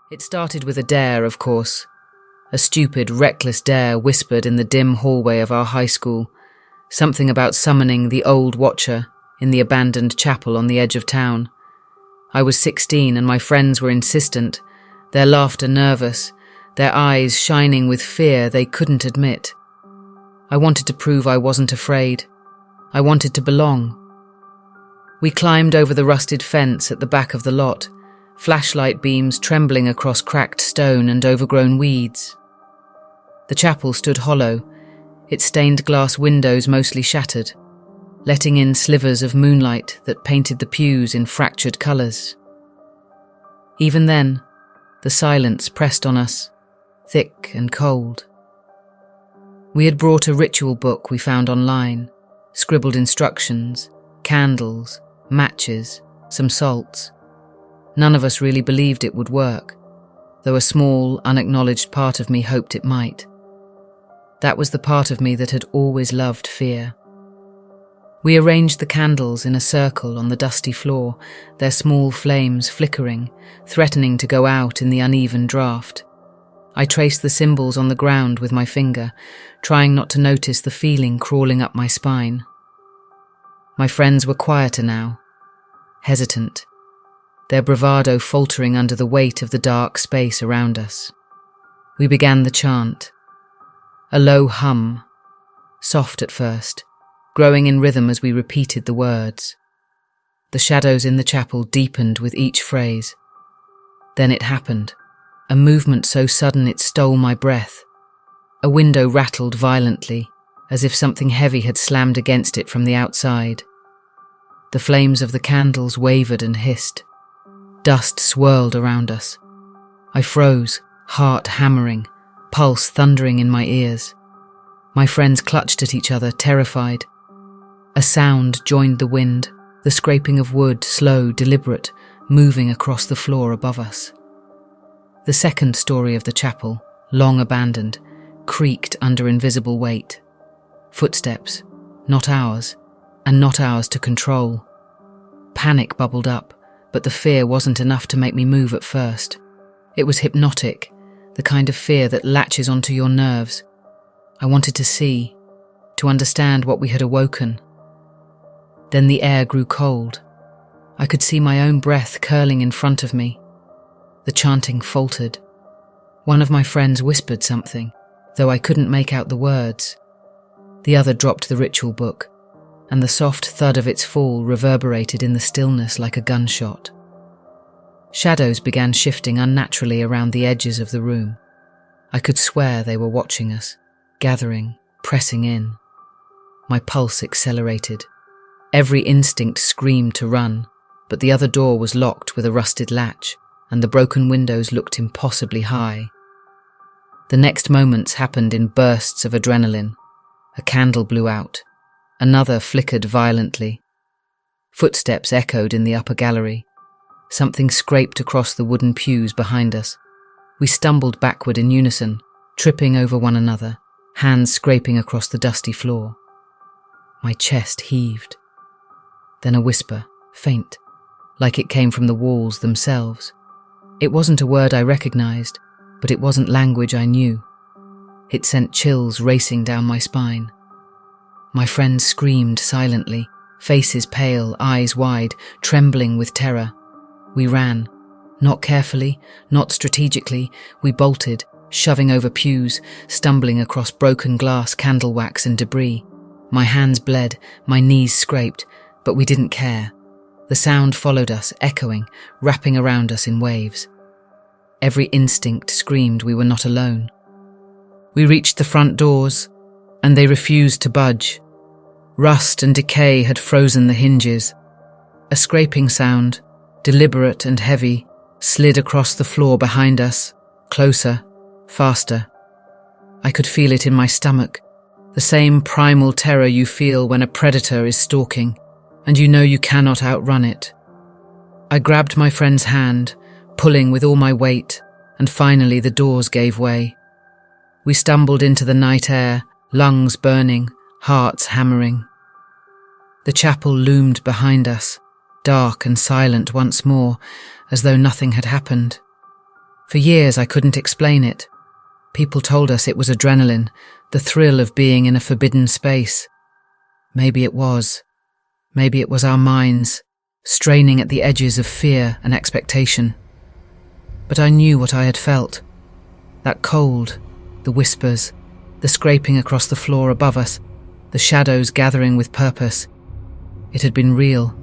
It started with a dare, of course. A stupid, reckless dare whispered in the dim hallway of our high school, something about summoning the old watcher in the abandoned chapel on the edge of town. I was 16 and my friends were insistent, their laughter nervous, their eyes shining with fear they couldn't admit. I wanted to prove I wasn't afraid. I wanted to belong. We climbed over the rusted fence at the back of the lot, flashlight beams trembling across cracked stone and overgrown weeds. The chapel stood hollow, its stained glass windows mostly shattered, letting in slivers of moonlight that painted the pews in fractured colours. Even then, the silence pressed on us, thick and cold. We had brought a ritual book we found online, scribbled instructions, candles, matches, some salts. None of us really believed it would work, though a small, unacknowledged part of me hoped it might. That was the part of me that had always loved fear. We arranged the candles in a circle on the dusty floor, their small flames flickering, threatening to go out in the uneven draught. I traced the symbols on the ground with my finger, trying not to notice the feeling crawling up my spine. My friends were quieter now, hesitant, their bravado faltering under the weight of the dark space around us. We began the chant. A low hum, soft at first, growing in rhythm as we repeated the words. The shadows in the chapel deepened with each phrase. Then it happened, a movement so sudden it stole my breath. A window rattled violently, as if something heavy had slammed against it from the outside. The flames of the candles wavered and hissed. Dust swirled around us. I froze, heart hammering, pulse thundering in my ears. My friends clutched at each other, terrified. A sound joined the wind, the scraping of wood, slow, deliberate, moving across the floor above us. The second story of the chapel, long abandoned, creaked under invisible weight. Footsteps, not ours, and not ours to control. Panic bubbled up, but the fear wasn't enough to make me move at first. It was hypnotic, the kind of fear that latches onto your nerves. I wanted to see, to understand what we had awoken. Then the air grew cold. I could see my own breath curling in front of me. The chanting faltered. One of my friends whispered something, though I couldn't make out the words. The other dropped the ritual book, and the soft thud of its fall reverberated in the stillness like a gunshot. Shadows began shifting unnaturally around the edges of the room. I could swear they were watching us, gathering, pressing in. My pulse accelerated. Every instinct screamed to run, but the other door was locked with a rusted latch, and the broken windows looked impossibly high. The next moments happened in bursts of adrenaline. A candle blew out. Another flickered violently. Footsteps echoed in the upper gallery. Something scraped across the wooden pews behind us. We stumbled backward in unison, tripping over one another, hands scraping across the dusty floor. My chest heaved. Then a whisper, faint, like it came from the walls themselves. It wasn't a word I recognized, but it wasn't language I knew. It sent chills racing down my spine. My friends screamed silently, faces pale, eyes wide, trembling with terror. We ran. Not carefully, not strategically, we bolted, shoving over pews, stumbling across broken glass, candle wax and debris. My hands bled, my knees scraped, but we didn't care. The sound followed us, echoing, wrapping around us in waves. Every instinct screamed we were not alone. We reached the front doors, and they refused to budge. Rust and decay had frozen the hinges. A scraping sound, deliberate and heavy, slid across the floor behind us, closer, faster. I could feel it in my stomach, the same primal terror you feel when a predator is stalking, and you know you cannot outrun it. I grabbed my friend's hand, pulling with all my weight, and finally the doors gave way. We stumbled into the night air, lungs burning, hearts hammering. The chapel loomed behind us, dark and silent once more, as though nothing had happened. For years I couldn't explain it. People told us it was adrenaline, the thrill of being in a forbidden space. Maybe it was. Maybe it was our minds, straining at the edges of fear and expectation. But I knew what I had felt. That cold, the whispers, the scraping across the floor above us, the shadows gathering with purpose. It had been real,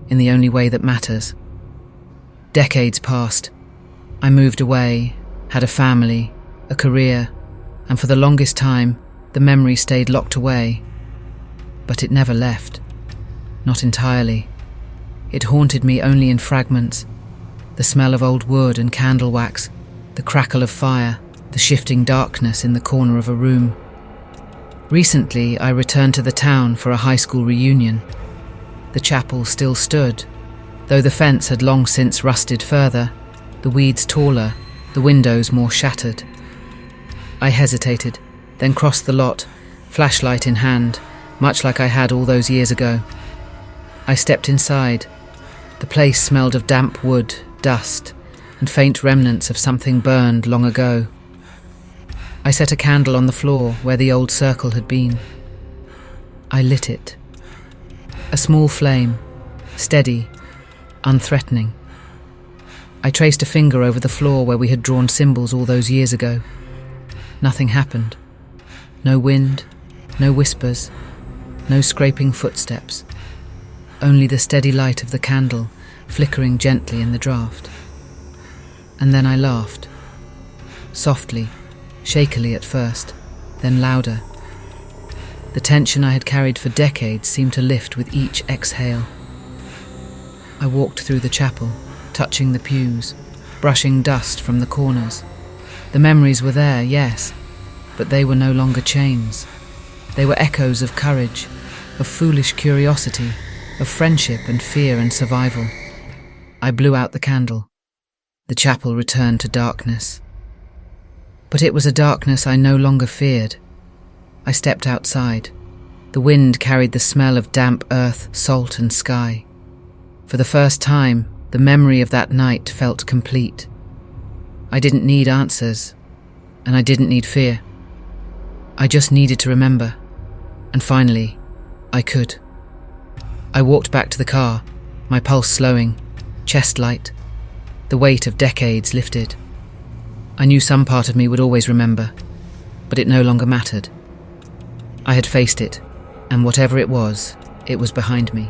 in the only way that matters. Decades passed. I moved away, had a family, a career, and for the longest time, the memory stayed locked away. But it never left. Not entirely. It haunted me only in fragments. The smell of old wood and candle wax, the crackle of fire, the shifting darkness in the corner of a room. Recently, I returned to the town for a high school reunion. The chapel still stood, though the fence had long since rusted further, the weeds taller, the windows more shattered. I hesitated, then crossed the lot, flashlight in hand, much like I had all those years ago. I stepped inside. The place smelled of damp wood, dust, and faint remnants of something burned long ago. I set a candle on the floor where the old circle had been. I lit it. A small flame, steady, unthreatening. I traced a finger over the floor where we had drawn symbols all those years ago. Nothing happened. No wind, no whispers, no scraping footsteps. Only the steady light of the candle flickering gently in the draught. And then I laughed. Softly, shakily at first, then louder. The tension I had carried for decades seemed to lift with each exhale. I walked through the chapel, touching the pews, brushing dust from the corners. The memories were there, yes, but they were no longer chains. They were echoes of courage, of foolish curiosity, of friendship and fear and survival. I blew out the candle. The chapel returned to darkness. But it was a darkness I no longer feared. I stepped outside. The wind carried the smell of damp earth, salt and sky. For the first time, the memory of that night felt complete. I didn't need answers, and I didn't need fear. I just needed to remember. And finally, I could. I walked back to the car, my pulse slowing, chest light. The weight of decades lifted. I knew some part of me would always remember, but it no longer mattered. I had faced it, and whatever it was behind me.